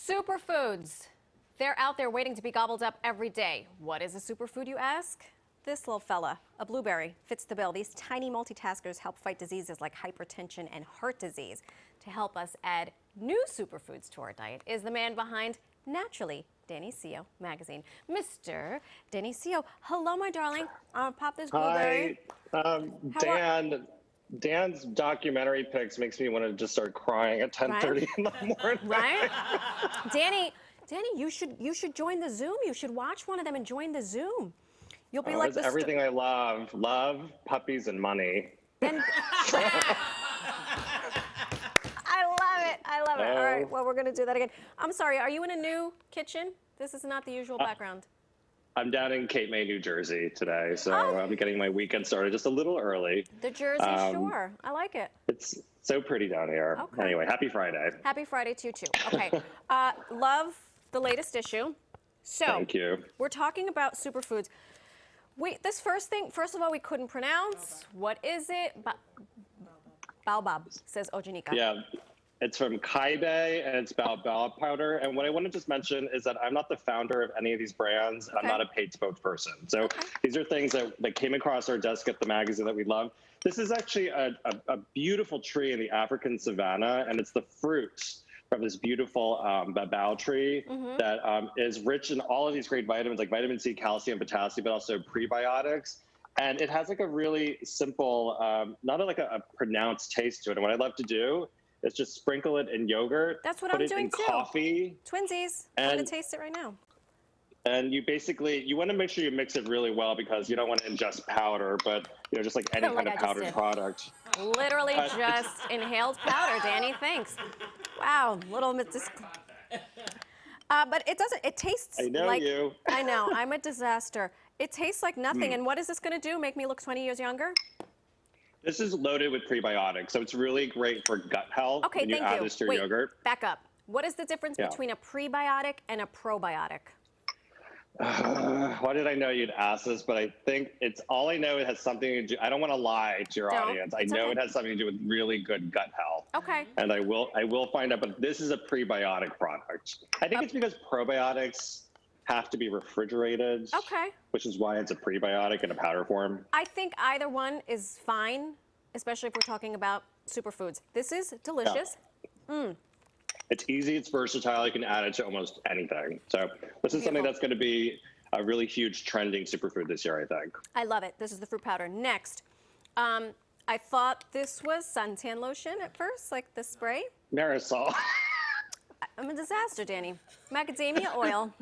Superfoods. They're out there waiting to be gobbled up every day. What is a superfood, you ask? This little fella, a blueberry, fits the bill. These tiny multitaskers help fight diseases like hypertension and heart disease. To help us add new superfoods to our diet is the man behind Naturally, Seo Magazine. Mr. Seo, hello, my darling. Pop this blueberry. Hi, Dan's documentary pics makes me want to just start crying at 10:30 in the morning. Right? Danny, you should join the Zoom. You should watch one of them and join the Zoom. You'll be like it's everything I love, puppies and money. And I love it. All right, well, we're gonna do that again. I'm sorry, are you in a new kitchen? This is not the usual background. I'm down in Cape May, New Jersey today, so I'll be getting my weekend started just a little early. The Jersey Shore, I like it. It's so pretty down here. Okay. Anyway, happy Friday. Happy Friday to you too. Okay, love the latest issue. So, thank you. We're talking about superfoods. Wait, this first of all, we couldn't pronounce. What is it? Baobab, says Ojanika. Yeah. It's from Kaibe, and it's baobab powder. And what I want to just mention is that I'm not the founder of any of these brands. Okay. I'm not a paid spokesperson. So these are things that came across our desk at the magazine that we love. This is actually a beautiful tree in the African savanna, and it's the fruit from this beautiful babao tree that is rich in all of these great vitamins like vitamin C, calcium, potassium, but also prebiotics. And it has like a really simple, not like a pronounced taste to it. And what I love to do is just sprinkle it in yogurt. That's what I'm doing too. Coffee. Twinsies. I'm going to taste it right now. And you want to make sure you mix it really well because you don't want to ingest powder, but just like any kind of powdered product. Literally just inhaled powder, Danny. Thanks. Wow, little bit. But it doesn't. It tastes. I know like, you. I know. I'm a disaster. It tastes like nothing. And what is this going to do? Make me look 20 years younger? This is loaded with prebiotics, so it's really great for gut health when you add this to your yogurt. Back up. What is the difference between a prebiotic and a probiotic? Why did I know you'd ask this? But I think all I know it has something to do. I don't want to lie to your audience. I know it has something to do with really good gut health. Okay. And I will find out. But this is a prebiotic product. I think it's because probiotics have to be refrigerated. Okay. Which is why it's a prebiotic in a powder form. I think either one is fine, especially if we're talking about superfoods. This is delicious. Yeah. It's easy, it's versatile, you can add it to almost anything. So this is something that's going to be a really huge trending superfood this year, I think. I love it. This is the fruit powder. Next, I thought this was suntan lotion at first, like the spray. Marisol. I'm a disaster, Danny. Macadamia oil.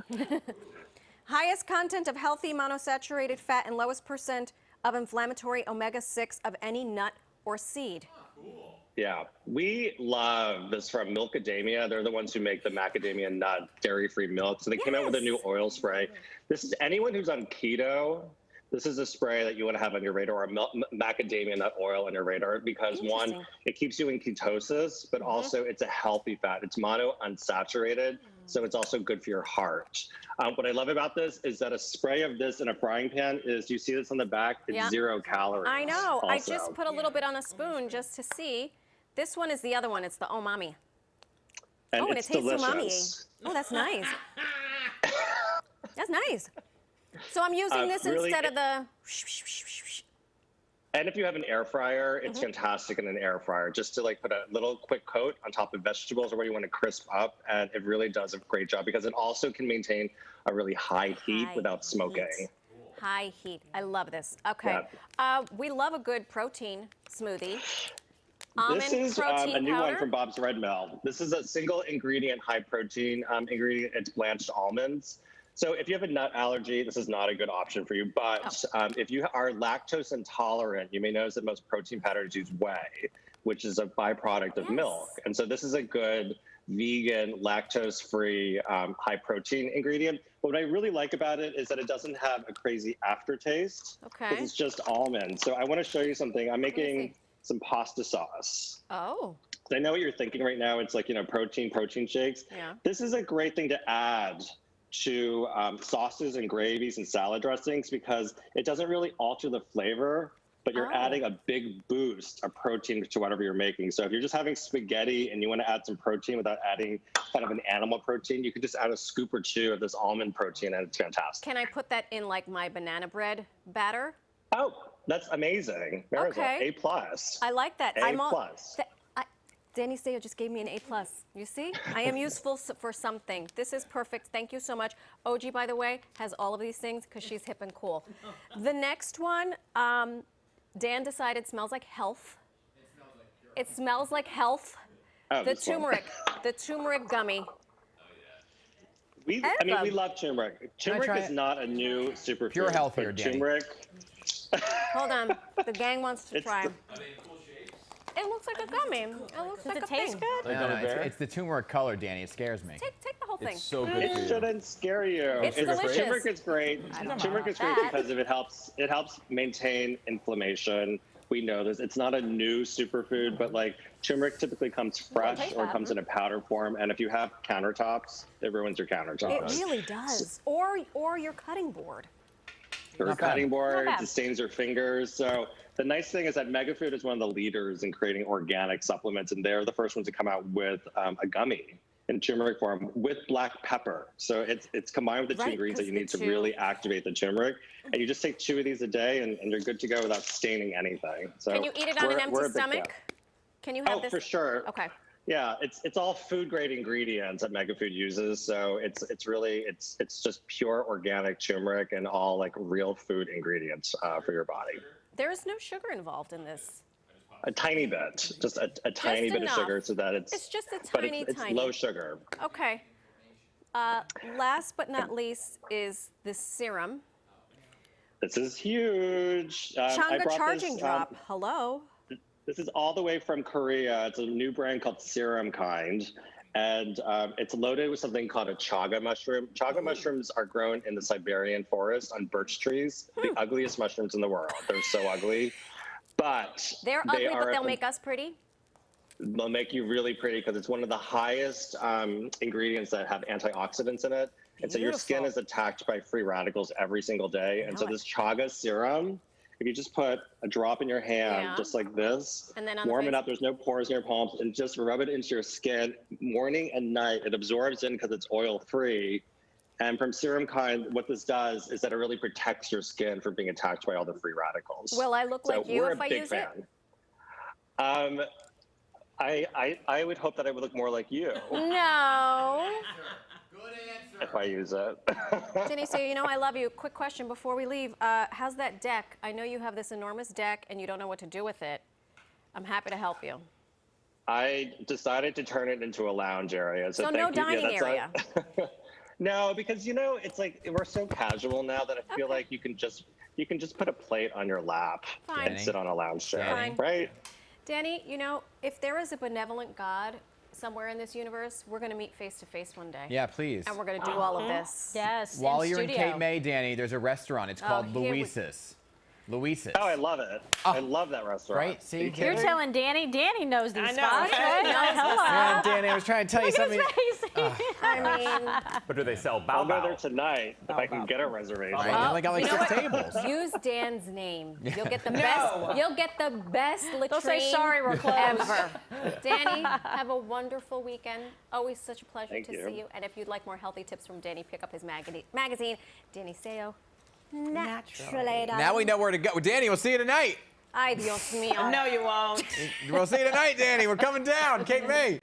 Highest content of healthy monosaturated fat and lowest percent of inflammatory omega-6 of any nut or seed. Yeah, we love this from Milkadamia. They're the ones who make the macadamia nut dairy-free milk. So they came out with a new oil spray. This is anyone who's on keto. This is a spray that you want to have on your radar, or macadamia nut oil on your radar, because one, it keeps you in ketosis, but also it's a healthy fat. It's monounsaturated, so it's also good for your heart. What I love about this is that a spray of this in a frying pan is, you see this on the back, it's 0 calories. I know. Also. I just put a little bit on a spoon just to see. This one is the other one. It's the umami. And it tastes umami. Oh, that's nice. That's nice. So I'm using this instead of the... And if you have an air fryer, it's fantastic in an air fryer, just to like put a little quick coat on top of vegetables or what you want to crisp up. And it really does a great job because it also can maintain a really high heat without smoking. High heat. I love this. Okay. Yeah. We love a good protein smoothie. This is a new one from Bob's Red Mill. This is a single ingredient, high protein ingredient. It's blanched almonds. So if you have a nut allergy, this is not a good option for you. But if you are lactose intolerant, you may notice that most protein powders use whey, which is a byproduct of milk. And so this is a good vegan, lactose-free, high-protein ingredient. What I really like about it is that it doesn't have a crazy aftertaste. Okay. It's just almonds. So I want to show you something. I'm making some pasta sauce. Oh. I know what you're thinking right now. It's like, protein shakes. Yeah. This is a great thing to add to sauces and gravies and salad dressings because it doesn't really alter the flavor but you're adding a big boost of protein to whatever you're making. So if you're just having spaghetti and you want to add some protein without adding kind of an animal protein, you could just add a scoop or two of this almond protein and it's fantastic. Can I put that in like my banana bread batter? Oh, that's amazing. Okay. A plus. I like that. A plus. Danny Seo just gave me an A+. You see? I am useful for something. This is perfect. Thank you so much. OG, by the way, has all of these things because she's hip and cool. The next one, Dan decided smells like health. It smells like health. Oh, the turmeric. The turmeric gummy. We love turmeric. Turmeric is not a new superfood. Pure health here, Danny. Turmeric. Hold on. The gang wants to try. It looks like a gummy. It looks like a thing. Does it taste good? No, it's the turmeric color, Danny. It scares me. Take the whole thing. It's so good for It you. shouldn't scare you. It's delicious. Turmeric is great. Turmeric is great because it helps maintain inflammation. We know this. It's not a new superfood, but like turmeric typically comes fresh or comes in a powder form. And if you have countertops, it ruins your countertops. It really does. Or your cutting board. Or cutting board, it stains your fingers. So the nice thing is that Megafood is one of the leaders in creating organic supplements, and they're the first ones to come out with a gummy in turmeric form with black pepper. So it's combined with the two ingredients that you need to really activate the turmeric. And you just take 2 of these a day, and you're good to go without staining anything. So can you eat it on an empty stomach? Can you have this? Oh, for sure. Okay. Yeah, it's all food grade ingredients that Megafood uses, so it's just pure organic turmeric and all like real food ingredients for your body. There is no sugar involved in this. A tiny bit, just a tiny bit of sugar, so that it's just a tiny, it's low sugar. Okay. Last but not least is the serum. This is huge. Changa charging drop. Hello. This is all the way from Korea. It's a new brand called Serum kind. And it's loaded with something called a chaga mushroom. Chaga mushrooms are grown in the Siberian forest on birch trees. The ugliest mushrooms in the world. They're so ugly. But they're ugly, but they'll make us pretty? They'll make you really pretty because it's one of the highest ingredients that have antioxidants in it. And so your skin is attacked by free radicals every single day. And so this chaga serum, if you just put a drop in your hand, just like this, and then warm it up, there's no pores in your palms, and just rub it into your skin morning and night. It absorbs in because it's oil-free. And from Serum kind, what this does is that it really protects your skin from being attacked by all the free radicals. Will I look like you if I use it? I would hope that I would look more like you. No. If I use it. Jenny, so you know I love you. Quick question before we leave. How's that deck? I know you have this enormous deck and you don't know what to do with it. I'm happy to help you. I decided to turn it into a lounge area. So no dining area. No, because you know it's like we're so casual now that I feel like you can just put a plate on your lap and sit on a lounge chair, right? Danny, you know if there is a benevolent God somewhere in this universe, we're going to meet face to face one day. Yeah, please. And we're going to do all of this. Yes. While you're in Cape May, Danny, there's a restaurant. It's called Luisa's. Luisa's. Oh, I love it. I love that restaurant. Right? See, you're telling Danny. Danny knows these spots. Right? Hello. Yeah, Danny, I was trying to tell you something. I mean, but do they sell bao I'll go there tonight if I can get a reservation. Right, I only got like 6 tables. use Dan's name. You'll get the best. You'll get the best latrine Don't say sorry, we're closed. ever. Danny, have a wonderful weekend. Always such a pleasure to see you. And if you'd like more healthy tips from Danny, pick up his magazine, Danny Seo. Naturally. Now we know where to go. Danny, we'll see you tonight. Ay, Dios mío. No, you won't. We'll see you tonight, Danny. We're coming down, Cape May.